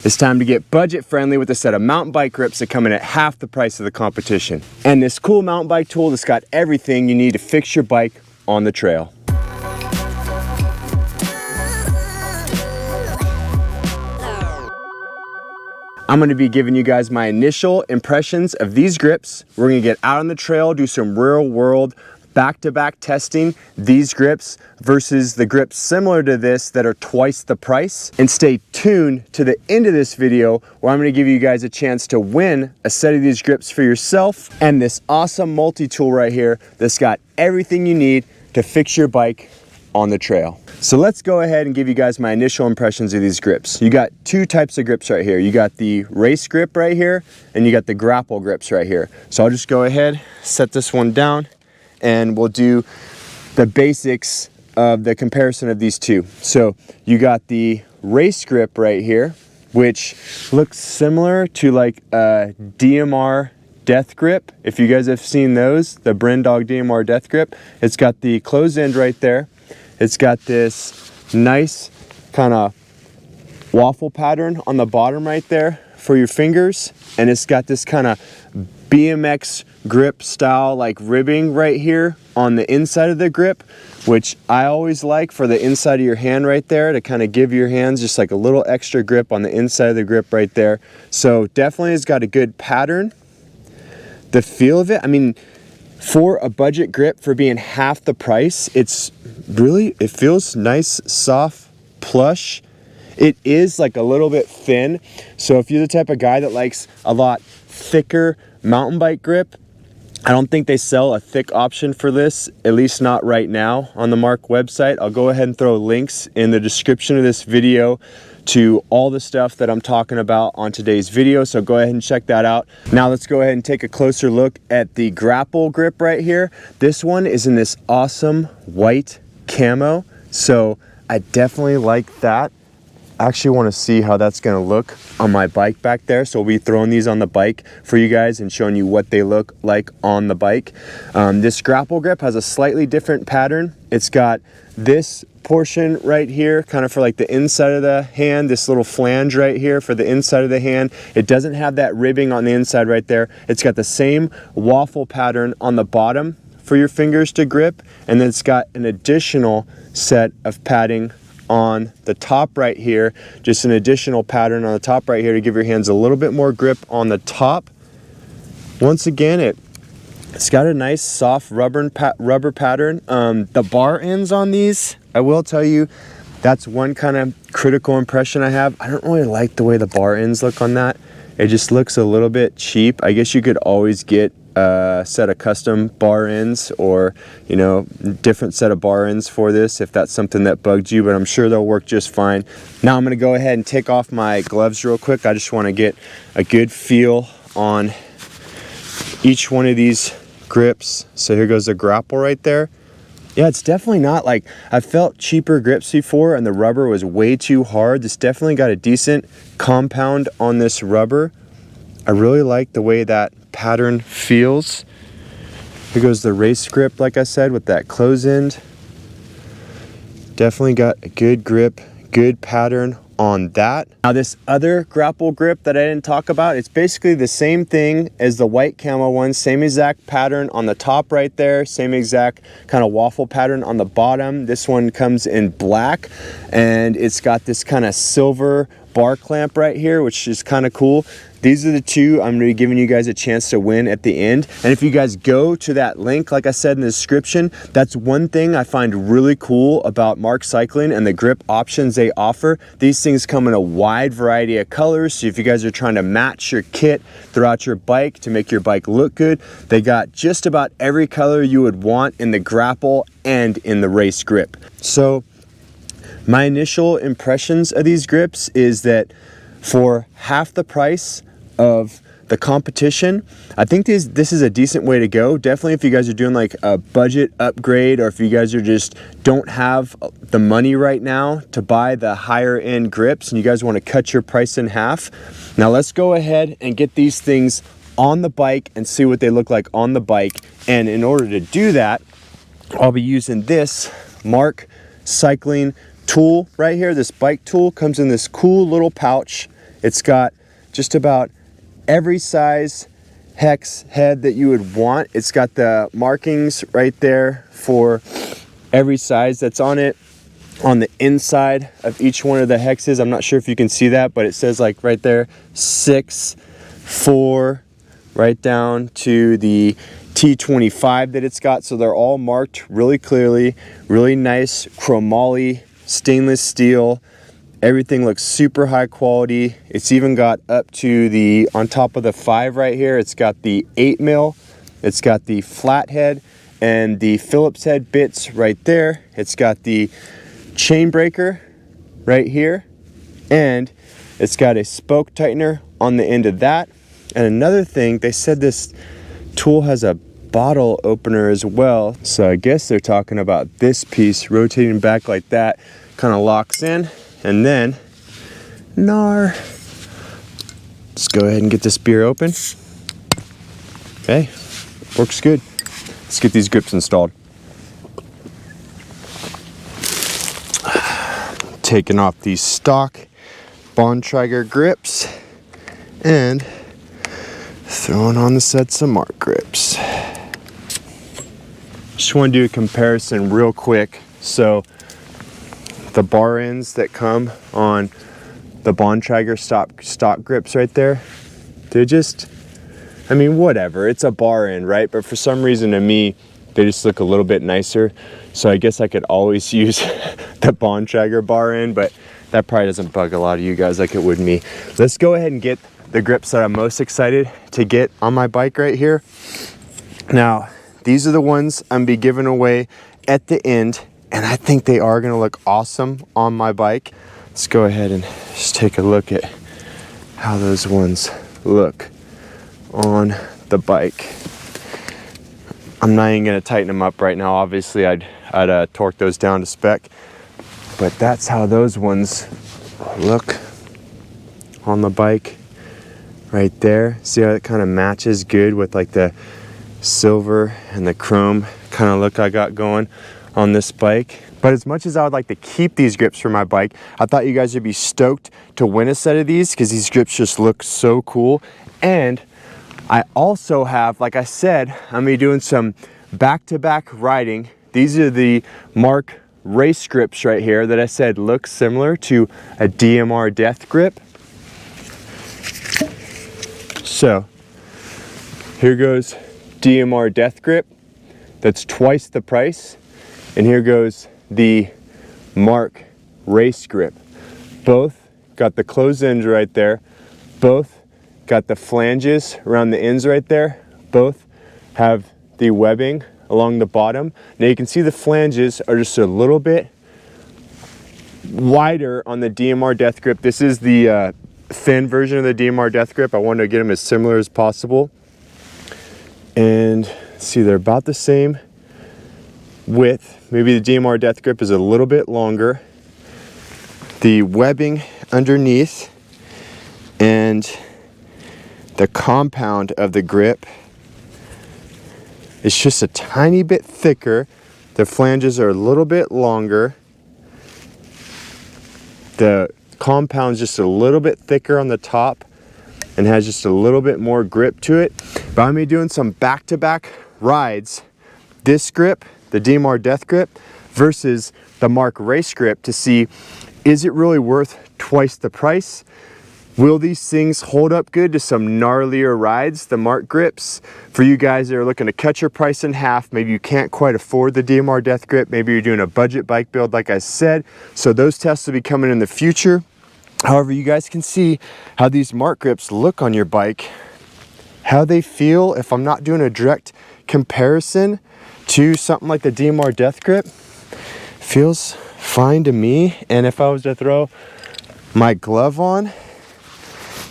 It's time to get budget friendly with a set of mountain bike grips that come in at half the price of the competition. And this cool mountain bike tool that's got everything you need to fix your bike on the trail. I'm gonna be giving you guys my initial impressions of these grips. We're gonna get out on the trail, do some real world back-to-back testing, these grips versus the grips similar to this that are twice the price. And stay tuned to the end of this video where I'm gonna give you guys a chance to win a set of these grips for yourself and this awesome multi-tool right here that's got everything you need to fix your bike on the trail. So let's go ahead and give you guys my initial impressions of these grips. You got two types of grips right here. You got the race grip right here and you got the grapple grips right here. So I'll just go ahead, set this one down, and we'll do the basics of the comparison of these two. So you got the race grip right here, which looks similar to like a DMR death grip. If you guys have seen those, the Bryn Dog DMR death grip, it's got the closed end right there. It's got this nice kind of waffle pattern on the bottom right there for your fingers, and it's got this kind of BMX grip style like ribbing right here on the inside of the grip, which I always like for the inside of your hand right there to kind of give your hands just like a little extra grip on the inside of the grip right there. So definitely it's got a good pattern. The feel of it, I mean, for a budget grip, for being half the price, it feels nice, soft, plush. It is like a little bit thin. So if you're the type of guy that likes a lot thicker mountain bike grip, I don't think they sell a thick option for this, at least not right now on the Marque website. I'll go ahead and throw links in the description of this video to all the stuff that I'm talking about on today's video, so go ahead and check that out. Now let's go ahead and take a closer look at the grapple grip right here. This one is in this awesome white camo, so I definitely like that. I actually want to see how that's going to look on my bike back there, so we'll be throwing these on the bike for you guys and showing you what they look like on the bike. This grapple grip has a slightly different pattern. It's got this portion right here kind of for like the inside of the hand, this little flange right here for the inside of the hand. It doesn't have that ribbing on the inside right there. It's got the same waffle pattern on the bottom for your fingers to grip, and then it's got an additional set of padding on the top right here, just an additional pattern on the top right here to give your hands a little bit more grip on the top. Once again, it's got a nice soft rubber pattern. The bar ends on these, I will tell you, that's one kind of critical impression I have. I don't really like the way the bar ends look on that. It just looks a little bit cheap. I guess you could always get a set of custom bar ends or, you know, different set of bar ends for this if that's something that bugged you, but I'm sure they'll work just fine. Now I'm going to go ahead and take off my gloves real quick. I just want to get a good feel on each one of these grips. So here goes the grapple right there. Yeah, it's definitely not like, I've felt cheaper grips before and the rubber was way too hard. This definitely got a decent compound on this rubber. I really like the way that pattern feels. Here goes the race grip, like I said, with that close end. Definitely got a good grip, good pattern on that. Now this other grapple grip that I didn't talk about, it's basically the same thing as the white camo one, same exact pattern on the top right there, same exact kind of waffle pattern on the bottom. This one comes in black and it's got this kind of silver bar clamp right here, which is kind of cool. These are the two I'm going to be giving you guys a chance to win at the end. And if you guys go to that link, like I said in the description, that's one thing I find really cool about Marque Cycling and the grip options they offer. These things come in a wide variety of colors. So if you guys are trying to match your kit throughout your bike to make your bike look good, they got just about every color you would want in the grapple and in the race grip. So my initial impressions of these grips is that for half the price of the competition, I think this is a decent way to go. Definitely if you guys are doing like a budget upgrade, or if you guys are just don't have the money right now to buy the higher end grips and you guys want to cut your price in half. Now let's go ahead and get these things on the bike and see what they look like on the bike. And in order to do that, I'll be using this Marque Cycling tool right here. This bike tool comes in this cool little pouch. It's got just about every size hex head that you would want. It's got the markings right there for every size that's on it. On the inside of each one of the hexes, I'm not sure if you can see that, but it says like right there 6, 4, right down to the T25 that it's got. So they're all marked really clearly, really nice chromoly stainless steel. Everything looks super high quality. It's even got up to the, on top of the 5 right here, it's got the 8 mil, it's got the flathead and the Phillips head bits right there. It's got the chain breaker right here, and it's got a spoke tightener on the end of that. And another thing, they said this tool has a bottle opener as well. So I guess they're talking about this piece rotating back like that, kind of locks in, and then let's go ahead and get this beer open. Okay, works good. Let's get these grips installed. Taking off these stock Bontrager grips and throwing on the sets of Marque grips. Just want to do a comparison real quick. So the bar ends that come on the Bontrager stock grips right there, they're just, I mean, whatever, it's a bar end, right? But for some reason to me, they just look a little bit nicer. So I guess I could always use the Bontrager bar end, but that probably doesn't bug a lot of you guys like it would me. Let's go ahead and get the grips that I'm most excited to get on my bike right here. Now, these are the ones I'm be giving away at the end, and I think they are gonna look awesome on my bike. Let's go ahead and just take a look at how those ones look on the bike. I'm not even gonna tighten them up right now. Obviously, I'd torque those down to spec, but that's how those ones look on the bike right there. See how it kind of matches good with like the silver and the chrome kind of look I got going on this bike. But as much as I would like to keep these grips for my bike, I thought you guys would be stoked to win a set of these because these grips just look so cool. And I also have, like I said, I'm gonna be doing some back-to-back riding. These are the Marque race grips right here that I said look similar to a DMR death grip. So here goes DMR death grip. That's twice the price. And here goes the Marque race grip. Both got the closed ends right there. Both got the flanges around the ends right there. Both have the webbing along the bottom. Now you can see the flanges are just a little bit wider on the DMR death grip. This is the thin version of the DMR death grip. I wanted to get them as similar as possible. And see, they're about the same width. Maybe the DMR death grip is a little bit longer. The webbing underneath and the compound of the grip is just a tiny bit thicker. The flanges are a little bit longer. The compound's just a little bit thicker on the top and has just a little bit more grip to it. But I'm gonna be doing some back-to-back rides. This grip, the DMR death grip, versus the Marque race grip to see, is it really worth twice the price? Will these things hold up good to some gnarlier rides, the Marque grips? For you guys that are looking to cut your price in half, maybe you can't quite afford the DMR death grip, maybe you're doing a budget bike build like I said, so those tests will be coming in the future. However, you guys can see how these Marque grips look on your bike, how they feel. If I'm not doing a direct comparison to something like the DMR death grip, feels fine to me. And if I was to throw my glove on,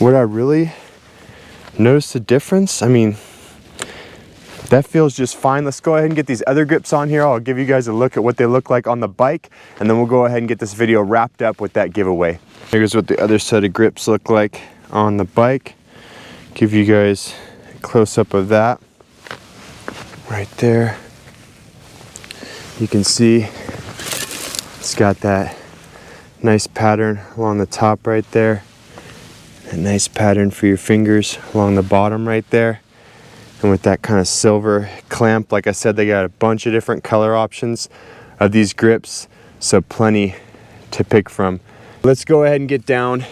would I really notice the difference? I mean, that feels just fine. Let's go ahead and get these other grips on here. I'll give you guys a look at what they look like on the bike, and then we'll go ahead and get this video wrapped up with that giveaway. Here's what the other set of grips look like on the bike. Give you guys a close-up of that right there. You can see it's got that nice pattern along the top right there. A nice pattern for your fingers along the bottom right there. And with that kind of silver clamp, like I said, they got a bunch of different color options of these grips, so plenty to pick from. Let's go ahead and get down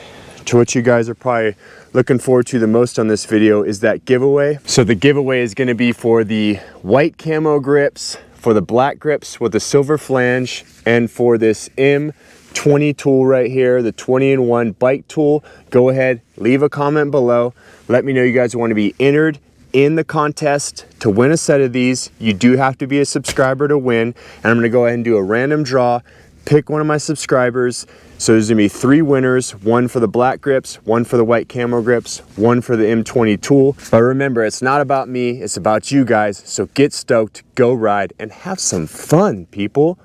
to what you guys are probably looking forward to the most on this video, is that giveaway. So the giveaway is going to be for the white camo grips, for the black grips with the silver flange, and for this M20 tool right here, the 20-in-1 bike tool. Go ahead, leave a comment below. Let me know you guys want to be entered in the contest to win a set of these. You do have to be a subscriber to win, and I'm going to go ahead and do a random draw. Pick one of my subscribers. So there's gonna be 3 winners, one for the black grips, one for the white camo grips, one for the M20 tool. But remember, it's not about me, it's about you guys. So get stoked, go ride, and have some fun, people.